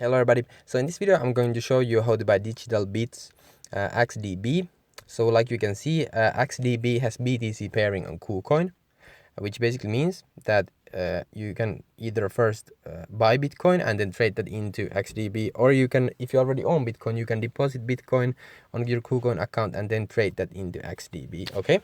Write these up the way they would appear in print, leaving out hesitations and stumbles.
Hello everybody, so in this video I'm going to show you how to buy DigitalBits XDB. So like you can see, XDB has BTC pairing on KuCoin, which basically means that you can either first buy Bitcoin and then trade that into XDB, or you can, if you already own Bitcoin, you can deposit Bitcoin on your KuCoin account and then trade that into XDB. Okay,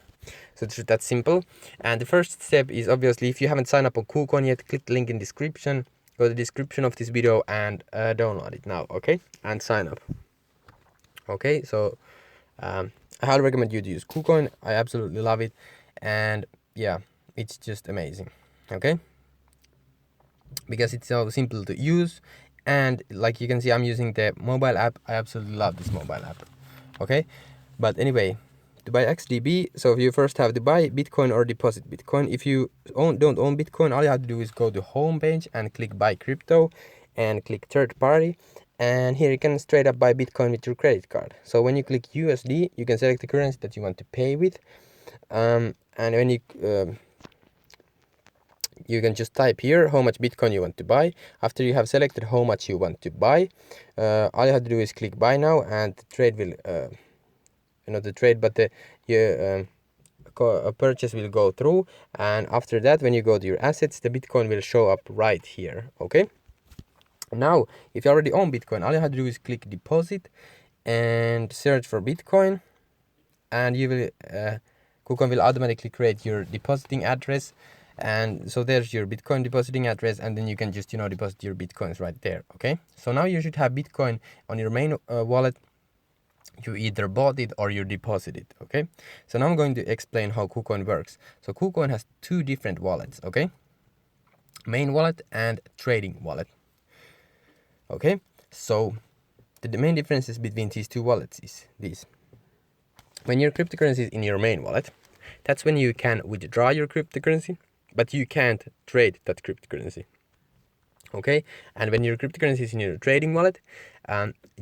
so that's simple. And the first step is obviously, if you haven't signed up on KuCoin yet, click the link in description. Go to the description of this video and download it now, okay, and sign up. Okay, so I highly recommend you to use KuCoin. I absolutely love it, and yeah, it's just amazing. Okay, because it's so simple to use, and like you can see, I'm using the mobile app. I absolutely love this mobile app. Okay, but anyway, to buy XDB, so you first have to buy Bitcoin or deposit Bitcoin. If you don't own Bitcoin, all you have to do is go to home page and click buy crypto and click third party, and here you can straight up buy Bitcoin with your credit card. So when you click USD, you can select the currency that you want to pay with, and when you can just type here how much Bitcoin you want to buy. After you have selected how much you want to buy, all you have to do is click buy now, and the trade will not the trade, but the purchase will go through. And after that, when you go to your assets, the Bitcoin will show up right here. Okay, now if you already own Bitcoin, all you have to do is click deposit and search for Bitcoin, and you will KuCoin will automatically create your depositing address. And so there's your Bitcoin depositing address, and then you can just deposit your Bitcoins right there. Okay, so now you should have Bitcoin on your main wallet. You either bought it or you deposit it. Okay, so now I'm going to explain how KuCoin works. So KuCoin has two different wallets. Okay, main wallet and trading wallet. Okay, so the main differences between these two wallets is this: when your cryptocurrency is in your main wallet, that's when you can withdraw your cryptocurrency, but you can't trade that cryptocurrency. Okay, and when your cryptocurrency is in your trading wallet,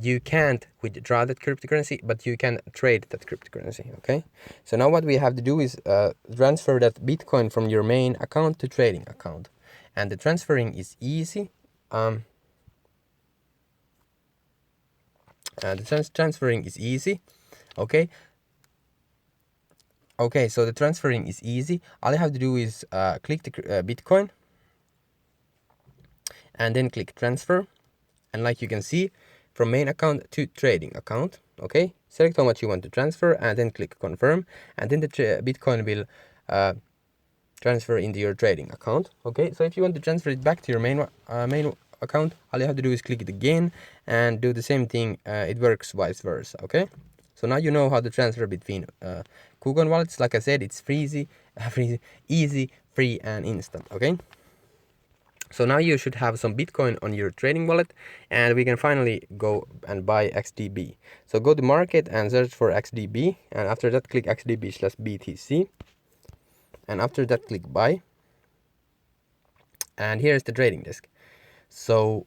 you can't withdraw that cryptocurrency, but you can trade that cryptocurrency. Okay, so now what we have to do is transfer that Bitcoin from your main account to trading account, and the transferring is easy. Transferring is easy. Okay, so the transferring is easy. All you have to do is click the Bitcoin and then click transfer, and like you can see, from main account to trading account. Okay, select how much you want to transfer and then click confirm, and then the Bitcoin will transfer into your trading account. Okay, so if you want to transfer it back to your main account, all you have to do is click it again and do the same thing. It works vice versa. Okay, so now you know how to transfer between KuCoin wallets. Like I said, it's easy, free, and instant. Okay, so now you should have some Bitcoin on your trading wallet, and we can finally go and buy XDB. So go to market and search for XDB, and after that click XDB/BTC, and after that click buy, and here's the trading desk. So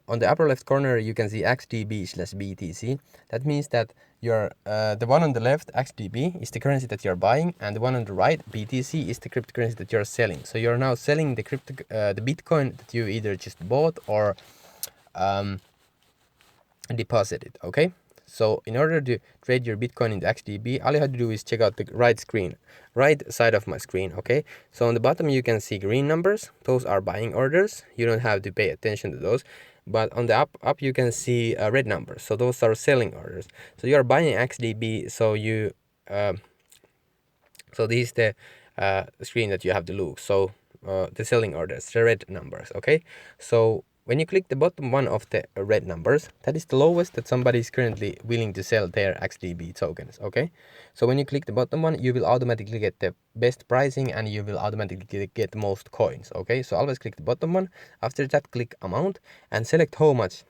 on the upper left corner you can see XDB/BTC. That means that your the one on the left, XDB, is the currency that you're buying, and the one on the right, BTC, is the cryptocurrency that you're selling. So you're now selling the the Bitcoin that you either just bought or deposited. Okay, so in order to trade your Bitcoin into XDB, all you have to do is check out the right side of my screen. Okay, so on the bottom you can see green numbers. Those are buying orders. You don't have to pay attention to those. But on the up you can see red numbers. So those are selling orders. So you are buying XDB. So you so this is the screen that you have to look. So the selling orders, the red numbers. Okay, so when you click the bottom one of the red numbers, that is the lowest that somebody is currently willing to sell their XDB tokens. Okay, so when you click the bottom one, you will automatically get the best pricing and you will automatically get the most coins. Okay, so always click the bottom one. After that, click amount and select how much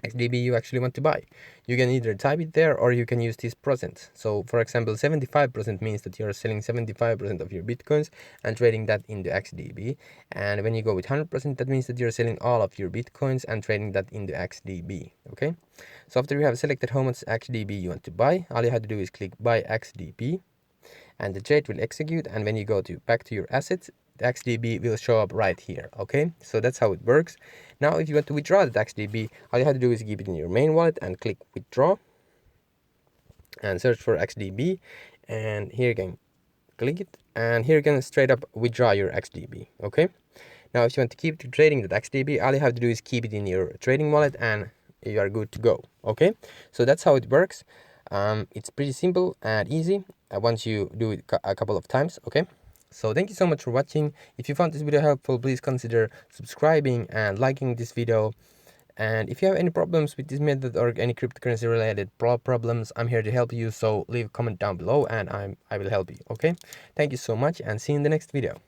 XDB you actually want to buy. You can either type it there or you can use this percent. So for example, 75% means that you're selling 75% of your Bitcoins and trading that into XDB. And when you go with 100%, that means that you're selling all of your Bitcoins and trading that into XDB. Okay, so after you have selected how much XDB you want to buy, all you have to do is click buy XDB, and the trade will execute. And when you go back to your assets, the XDB will show up right here. Okay, so that's how it works. Now if you want to withdraw the XDB, all you have to do is keep it in your main wallet and click withdraw and search for XDB, and here you can click it, and here you can straight up withdraw your XDB. Okay, now if you want to keep trading that XDB, all you have to do is keep it in your trading wallet and you are good to go. Okay, so that's how it works. It's pretty simple and easy once you do it a couple of times. Okay, so thank you so much for watching. If you found this video helpful, please consider subscribing and liking this video. And if you have any problems with this method or any cryptocurrency related problems, I'm here to help you. So leave a comment down below and I will help you. Okay, thank you so much and see you in the next video.